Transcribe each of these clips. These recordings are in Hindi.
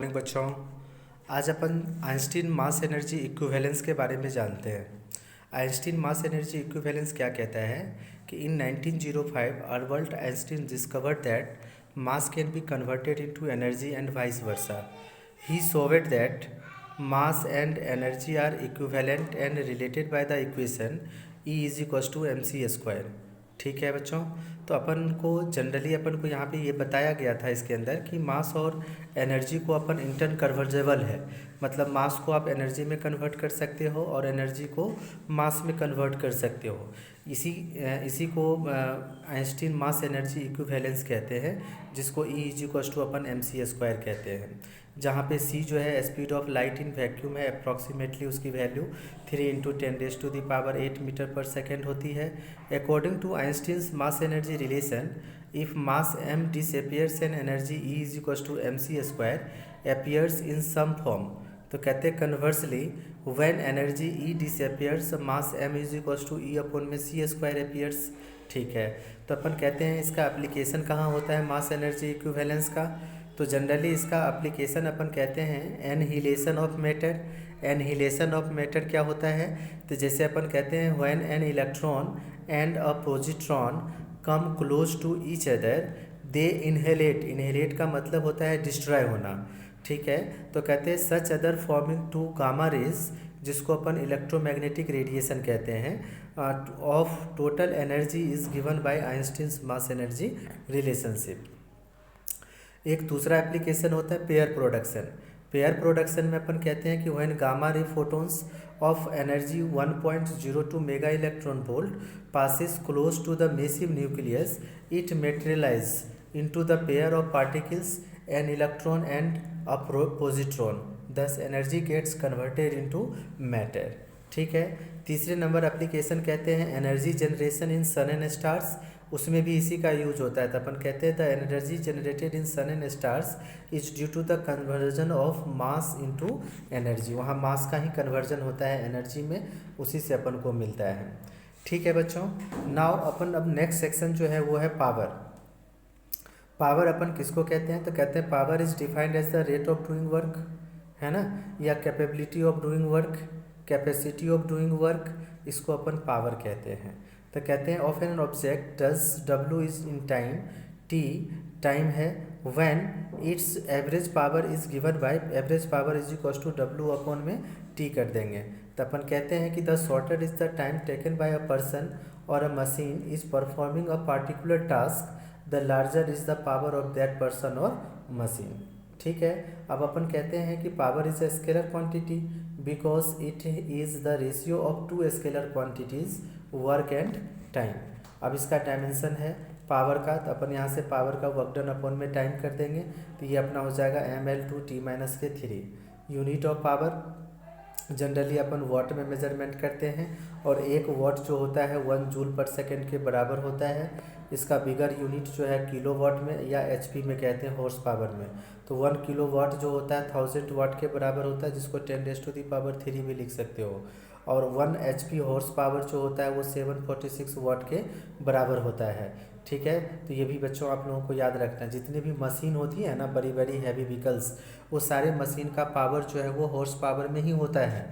मॉर्निंग बच्चों। आज अपन आइंस्टीन मास एनर्जी इक्विवेलेंस के बारे में जानते हैं। आइंस्टीन मास एनर्जी इक्विवेलेंस क्या कहता है कि in 1905 Albert Einstein discovered that mass can be converted into energy and vice versa. He showed that mass and energy are equivalent and related by the equation E is equal to mc²। ठीक है बच्चों, तो अपन को जनरली अपन को यहाँ पे ये बताया गया था इसके अंदर कि मास और एनर्जी को अपन इंटरन कन्वर्जेबल है, मतलब मास को आप एनर्जी में कन्वर्ट कर सकते हो और एनर्जी को मास में कन्वर्ट कर सकते हो। इसी को आइंस्टीन मास एनर्जी इक्विवेलेंस कहते हैं, जिसको E इज इक्वल टू अपन mc² कहते हैं, जहाँ पे c जो है speed of light in vacuum है, अप्रॉक्सीमेटली उसकी वैल्यू 3 × 10⁸ मीटर पर सेकेंड होती है। According to Einstein's mass energy relation, if mass m disappears and energy E is equals to mc² appears in some form। तो कहते हैं conversely when energy E disappears mass m is equals to E/c² appears। ठीक है, तो अपन कहते हैं इसका एप्लीकेशन कहाँ होता है मास एनर्जी इक्विवेलेंस का। तो जनरली इसका एप्लीकेशन अपन कहते हैं annihilation of matter. Annihilation of matter क्या होता है, तो जैसे अपन कहते हैं when an electron and a positron come close to each other they annihilate. Annihilate का मतलब होता है डिस्ट्रॉय होना। ठीक है, तो कहते हैं such other forming two gamma rays, जिसको अपन इलेक्ट्रोमैग्नेटिक रेडिएशन कहते हैं, of total energy is given bye Einstein's mass energy relationship. एक दूसरा एप्लीकेशन होता है पेयर प्रोडक्शन। पेयर प्रोडक्शन में अपन कहते हैं कि when gamma ray photons of energy 1.02 mega electron volt passes close to the massive nucleus, it materializes into the pair of particles, an electron and a positron, thus energy gets converted into matter। ठीक है, तीसरे नंबर एप्लीकेशन कहते हैं energy generation in sun and stars. उसमें भी इसी का यूज होता है, तो अपन कहते हैं the energy generated in sun and stars is due to the conversion of mass into energy. वहाँ मास का ही कन्वर्जन होता है एनर्जी में, उसी से अपन को मिलता है। ठीक है बच्चों, नाउ अपन अब नेक्स्ट सेक्शन जो है वो है पावर। पावर अपन किसको कहते हैं, तो कहते हैं power is defined as the rate of doing work, है ना, या capability of doing work, capacity of doing work, इसको अपन पावर कहते हैं। तो कहते हैं of an object does W is in time, T time है, when its average power is given by average power is equal to W में T कर देंगे। तो अपन कहते हैं कि the shorter is the time taken by a person और a machine is performing a particular task, the larger is the power of that person और मशीन। ठीक है, अब अपन कहते हैं कि power is a scalar quantity because it is the ratio of two scalar quantities work and time. अब इसका डायमेंशन है पावर का, तो अपन यहाँ से पावर का वर्क डन अपॉन में टाइम कर देंगे, तो ये अपना हो जाएगा mL/T-3। Unit of power generally upon what में मेजरमेंट करते हैं, और एक वॉट जो होता है 1 जूल पर सेकेंड के बराबर होता है। इसका बिगर यूनिट जो है किलो वॉट में या HP में कहते हैं, हॉर्स पावर में। तो 1 किलो वाट जो होता है 1000 वाट के बराबर होता है, जिसको 10⁻³ भी लिख सकते हो। और 1 HP हॉर्स पावर जो होता है वो 746 वाट के बराबर होता है। ठीक है, तो ये भी बच्चों आप लोगों को याद रखना है। जितनी भी मशीन होती है ना, बड़ी बड़ी हैवी व्हीकल्स, वो सारे मशीन का पावर जो है वो हॉर्स पावर में ही होता है।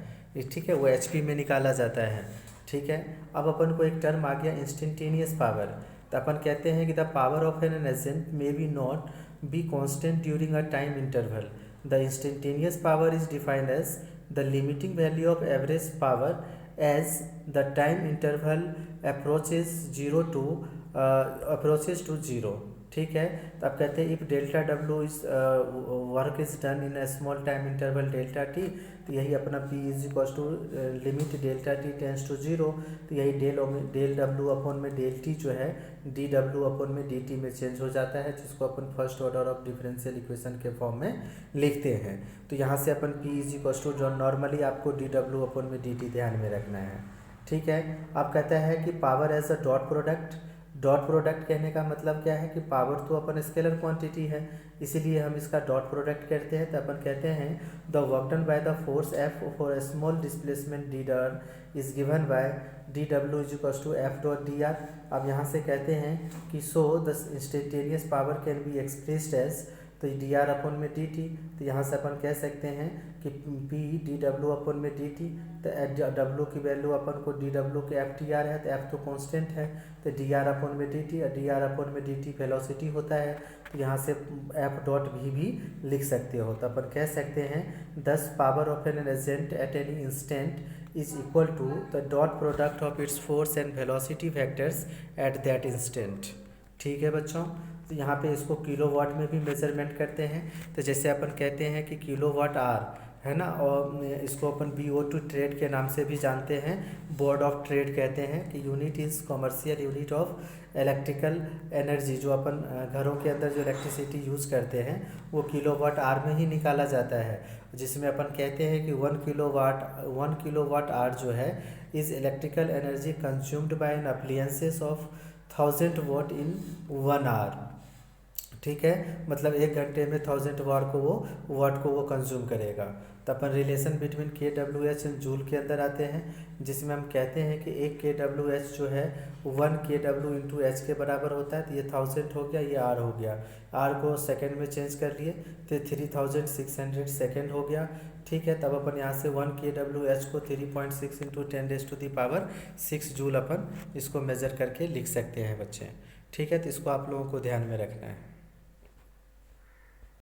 ठीक है, वो HP में निकाला जाता है। ठीक है, अब अपन को एक टर्म आ गया इंस्टेंटेनियस पावर। तो अपन कहते हैं कि the power of an agent may be not be constant during a time interval। The instantaneous power is defined as the limiting value of average power as the time interval approaches to zero। ठीक है, तो अब कहते हैं if ΔW is work is done in a small time interval ΔT, तो यही अपना P is equal to limit ΔT tends to 0, तो यही ΔW अपॉन में ΔT जो है dW अपॉन में dt में चेंज हो जाता है, जिसको अपन first order of differential equation के फॉर्म में लिखते हैं। तो यहाँ से अपन P इज इक्वल टू जो नॉर्मली आपको dW अपॉन में dt ध्यान में रखना है। ठीक है, अब कहता है कि power as a dot product. Dot product कहने का मतलब क्या है कि पावर तो अपन स्केलर क्वांटिटी है, इसीलिए हम इसका डॉट प्रोडक्ट कहते हैं। तो अपन कहते हैं the work done by the force F for a small displacement d is given by dW is equal to F.dr। अब यहाँ से कहते हैं कि so the instantaneous power can be expressed as तो डी आर अपन में डी टी, तो यहाँ से अपन कह सकते हैं कि पी डी डब्ल्यू अपन में डी टी, तो डब्ल्यू की वैल्यू अपन को डी डब्ल्यू के एफ टी आर है, तो एफ तो कांस्टेंट है, तो डी आर अपन में डी टी, और डी आर अपन में डी टी वेलोसिटी होता है, तो यहाँ से एफ डॉट भी लिख सकते हो। तो अपन कह सकते हैं 10 power of an agent at any instant is equal to the dot product of its force and velocity vectors at that instant. ठीक है बच्चों, तो यहाँ पे इसको किलोवाट में भी मेजरमेंट करते हैं। तो जैसे अपन कहते हैं कि किलोवाट आर है ना, और इसको अपन BO2 ट्रेड के नाम से भी जानते हैं, बोर्ड ऑफ ट्रेड कहते हैं कि unit is commercial unit of electrical energy. जो अपन घरों के अंदर जो इलेक्ट्रिसिटी यूज़ करते हैं वो किलोवाट आर में ही निकाला जाता है, जिसमें अपन कहते हैं कि 1 किलोवाट आर जो है is electrical energy consumed by an appliances of 1000 watt in 1 hour. ठीक है, मतलब 1 घंटे में 1000 वाट को वो कंज्यूम करेगा। तो अपन relation between KWH and joule के अंदर आते हैं, जिसमें हम कहते हैं कि 1 KWH जो है 1 KW इंटू एच के बराबर होता है। तो ये 1000 हो गया, ये आर हो गया, आर को सेकंड में चेंज कर लिए तो 3600 सेकंड हो गया। ठीक है, तब अपन यहाँ से 1 KWH को 3.6 इंटू 10⁶ जूल अपन इसको मेज़र करके लिख सकते हैं बच्चे। ठीक है, तो इसको आप लोगों को ध्यान में रखना है।